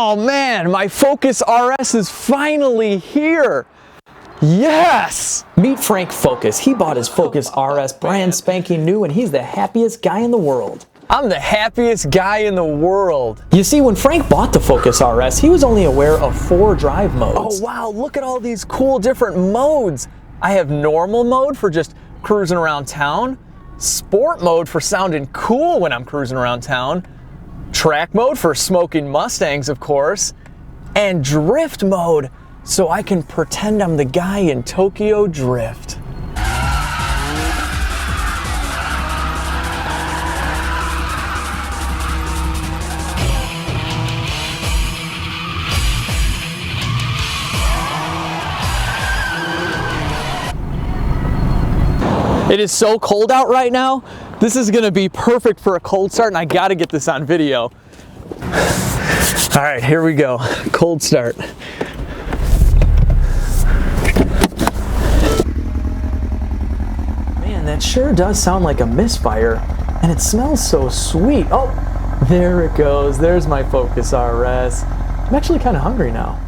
Oh man, my Focus RS is finally here. Yes! Meet Frank Focus. He bought his Focus RS brand spanking new, and he's the happiest guy in the world. I'm the happiest guy in the world. You see, when Frank bought the Focus RS, he was only aware of 4 drive modes. Oh wow, look at all these cool different modes. I have normal mode for just cruising around town, sport mode for sounding cool when I'm cruising around town, track mode for smoking Mustangs, of course, and drift mode so I can pretend I'm the guy in Tokyo Drift. It is so cold out right now. This is gonna be perfect for a cold start, and I gotta get this on video. All right, here we go. Cold start. Man, that sure does sound like a misfire, and it smells so sweet. Oh, there it goes. There's my Focus RS. I'm actually kind of hungry now.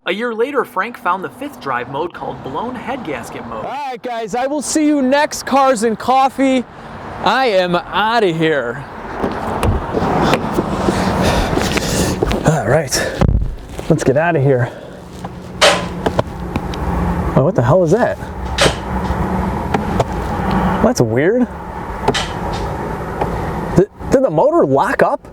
A year later, Frank found the 5th drive mode called blown head gasket mode. All right, guys, I will see you next Cars and Coffee. I am out of here. All right, let's get out of here. Oh, what the hell is that? Well, that's weird. Did the motor lock up?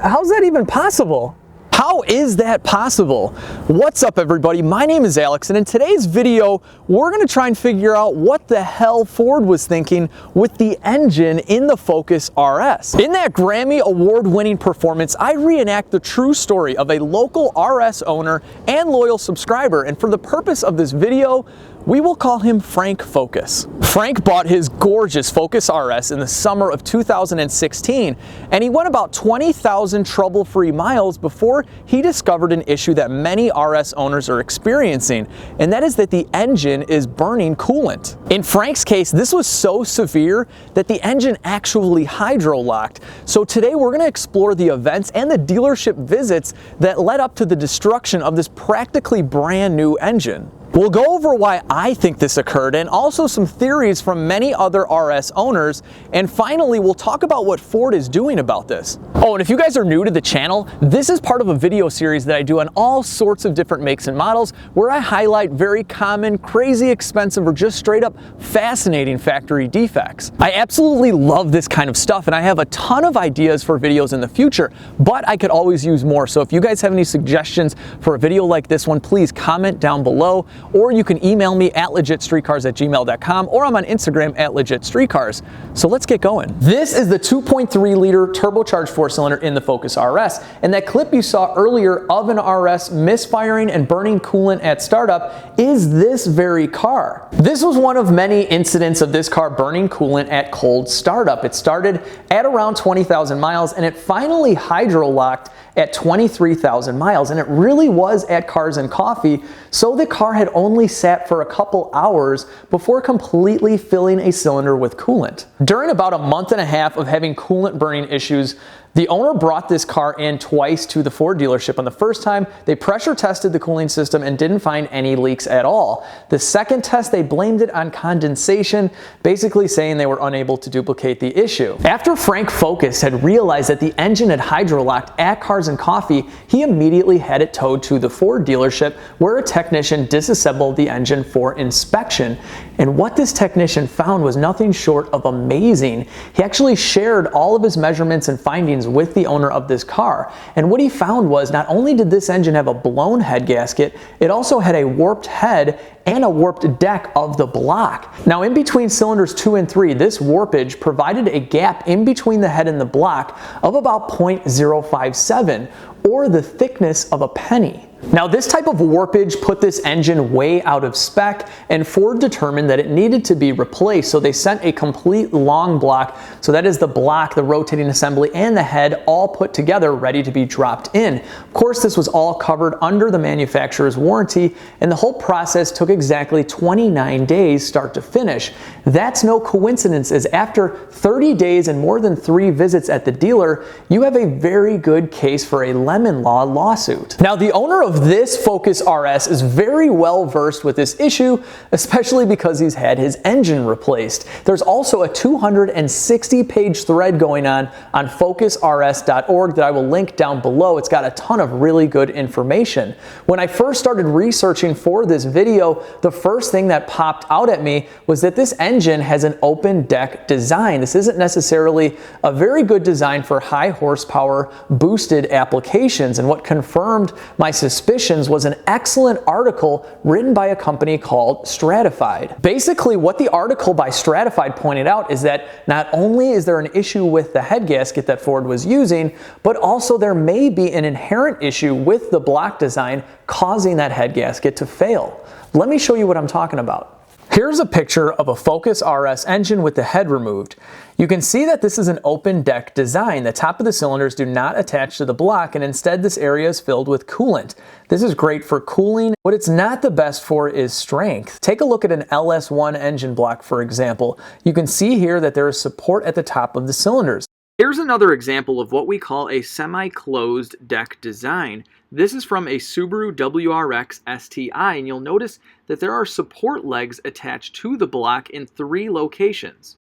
How's that even possible? How is that possible? What's up, everybody? My name is Alex, and in today's video, we're gonna try and figure out what the hell Ford was thinking with the engine in the Focus RS. In that Grammy award-winning performance, I reenact the true story of a local RS owner and loyal subscriber, and for the purpose of this video, we will call him Frank Focus. Frank bought his gorgeous Focus RS in the summer of 2016, and he went about 20,000 trouble-free miles before he discovered an issue that many RS owners are experiencing, and that is that the engine is burning coolant. In Frank's case, this was so severe that the engine actually hydro-locked. So today we're gonna explore the events and the dealership visits that led up to the destruction of this practically brand new engine. We'll go over why I think this occurred and also some theories from many other RS owners, and finally we'll talk about what Ford is doing about this. Oh, and if you guys are new to the channel, this is part of a video series that I do on all sorts of different makes and models where I highlight very common, crazy expensive, or just straight up fascinating factory defects. I absolutely love this kind of stuff, and I have a ton of ideas for videos in the future, but I could always use more. So if you guys have any suggestions for a video like this one, please comment down below, or you can email me at legitstreetcars@gmail.com, or I'm on Instagram at legitstreetcars. So let's get going. This is the 2.3 liter turbocharged 4-cylinder in the Focus RS, and that clip you saw earlier of an RS misfiring and burning coolant at startup is this very car. This was one of many incidents of this car burning coolant at cold startup. It started at around 20,000 miles, and it finally hydro-locked at 23,000 miles, and it really was at Cars and Coffee, so the car had only sat for a couple hours before completely filling a cylinder with coolant. During about a month and a half of having coolant burning issues, the owner brought this car in twice to the Ford dealership. On the first time, they pressure tested the cooling system and didn't find any leaks at all. The second test, they blamed it on condensation, basically saying they were unable to duplicate the issue. After Frank Focus had realized that the engine had hydro-locked at Cars and Coffee, he immediately had it towed to the Ford dealership where a technician disassembled the engine for inspection. And what this technician found was nothing short of amazing. He actually shared all of his measurements and findings with the owner of this car. And what he found was not only did this engine have a blown head gasket, it also had a warped head and a warped deck of the block. Now, in between cylinders 2 and 3, this warpage provided a gap in between the head and the block of about 0.057, or the thickness of a penny. Now, this type of warpage put this engine way out of spec, and Ford determined that it needed to be replaced, so they sent a complete long block, so that is the block, the rotating assembly, and the head all put together ready to be dropped in. Of course, this was all covered under the manufacturer's warranty, and the whole process took exactly 29 days start to finish. That's no coincidence, as after 30 days and more than 3 visits at the dealer, you have a very good case for a lemon law lawsuit. Now, the owner of this Focus RS is very well versed with this issue, especially because he's had his engine replaced. There's also a 260-page thread going on focusrs.org that I will link down below. It's got a ton of really good information. When I first started researching for this video, the first thing that popped out at me was that this engine has an open deck design. This isn't necessarily a very good design for high horsepower boosted applications, and what confirmed my suspicions was an excellent article written by a company called Stratified. Basically, what the article by Stratified pointed out is that not only is there an issue with the head gasket that Ford was using, but also there may be an inherent issue with the block design causing that head gasket to fail. Let me show you what I'm talking about. Here's a picture of a Focus RS engine with the head removed. You can see that this is an open deck design. The top of the cylinders do not attach to the block, and instead this area is filled with coolant. This is great for cooling. What it's not the best for is strength. Take a look at an LS1 engine block, for example. You can see here that there is support at the top of the cylinders. Here's another example of what we call a semi-closed deck design. This is from a Subaru WRX STI, and you'll notice that there are support legs attached to the block in 3 locations.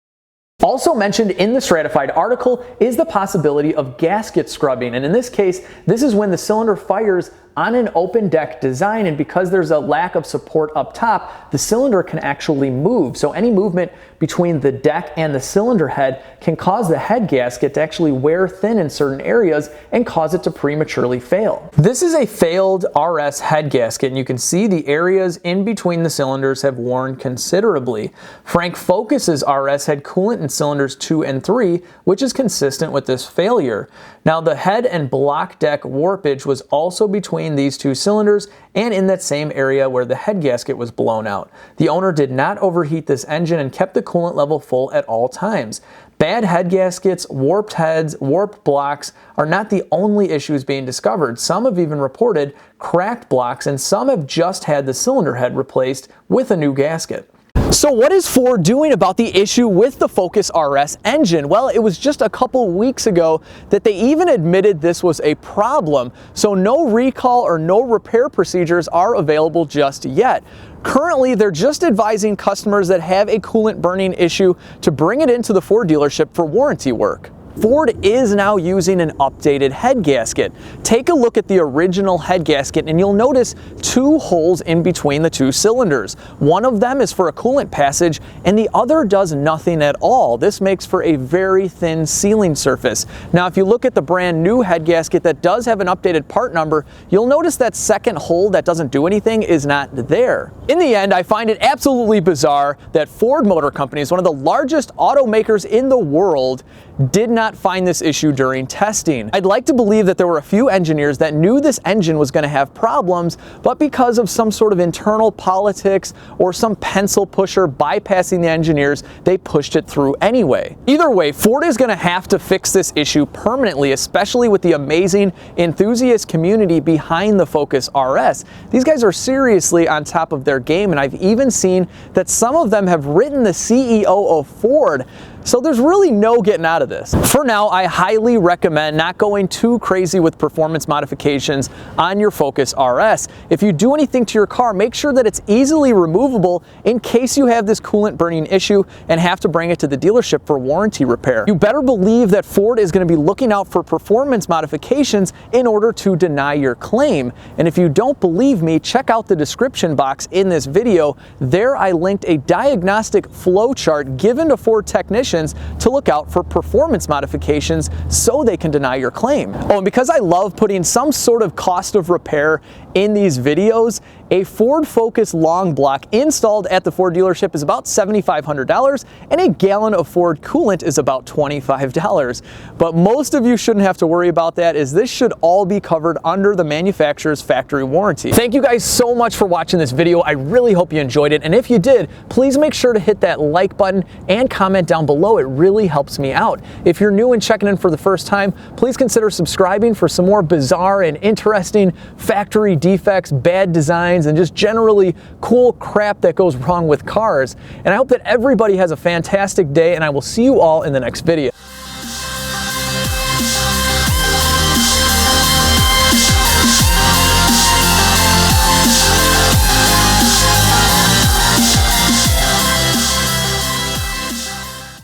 Also mentioned in the Stratified article is the possibility of gasket scrubbing, and in this case, this is when the cylinder fires on an open deck design, and because there's a lack of support up top, the cylinder can actually move. So any movement between the deck and the cylinder head can cause the head gasket to actually wear thin in certain areas and cause it to prematurely fail. This is a failed RS head gasket, and you can see the areas in between the cylinders have worn considerably. Frank Focus's RS had coolant in cylinders 2 and 3, which is consistent with this failure. Now, the head and block deck warpage was also between these 2 cylinders and in that same area where the head gasket was blown out. The owner did not overheat this engine and kept the coolant level full at all times. Bad head gaskets, warped heads, warped blocks are not the only issues being discovered. Some have even reported cracked blocks, and some have just had the cylinder head replaced with a new gasket. So what is Ford doing about the issue with the Focus RS engine? Well, it was just a couple weeks ago that they even admitted this was a problem. So no recall or no repair procedures are available just yet. Currently, they're just advising customers that have a coolant burning issue to bring it into the Ford dealership for warranty work. Ford is now using an updated head gasket. Take a look at the original head gasket and you'll notice 2 holes in between the 2 cylinders. One of them is for a coolant passage and the other does nothing at all. This makes for a very thin sealing surface. Now, if you look at the brand new head gasket that does have an updated part number, you'll notice that second hole that doesn't do anything is not there. In the end, I find it absolutely bizarre that Ford Motor Company is one of the largest automakers in the world did not find this issue during testing. I'd like to believe that there were a few engineers that knew this engine was going to have problems, but because of some sort of internal politics or some pencil pusher bypassing the engineers, they pushed it through anyway. Either way, Ford is going to have to fix this issue permanently, especially with the amazing enthusiast community behind the Focus RS. These guys are seriously on top of their game, and I've even seen that some of them have written the CEO of Ford. So there's really no getting out of this. For now, I highly recommend not going too crazy with performance modifications on your Focus RS. If you do anything to your car, make sure that it's easily removable in case you have this coolant burning issue and have to bring it to the dealership for warranty repair. You better believe that Ford is going to be looking out for performance modifications in order to deny your claim. And if you don't believe me, check out the description box in this video. There I linked a diagnostic flow chart given to Ford technicians to look out for performance modifications so they can deny your claim. Oh, and because I love putting some sort of cost of repair in these videos, a Ford Focus long block installed at the Ford dealership is about $7,500 and a gallon of Ford coolant is about $25. But most of you shouldn't have to worry about that, as this should all be covered under the manufacturer's factory warranty. Thank you guys so much for watching this video. I really hope you enjoyed it, and if you did, please make sure to hit that like button and comment down below. It really helps me out. If you're new and checking in for the first time, please consider subscribing for some more bizarre and interesting factory defects, bad designs, and just generally cool crap that goes wrong with cars. And I hope that everybody has a fantastic day, and I will see you all in the next video.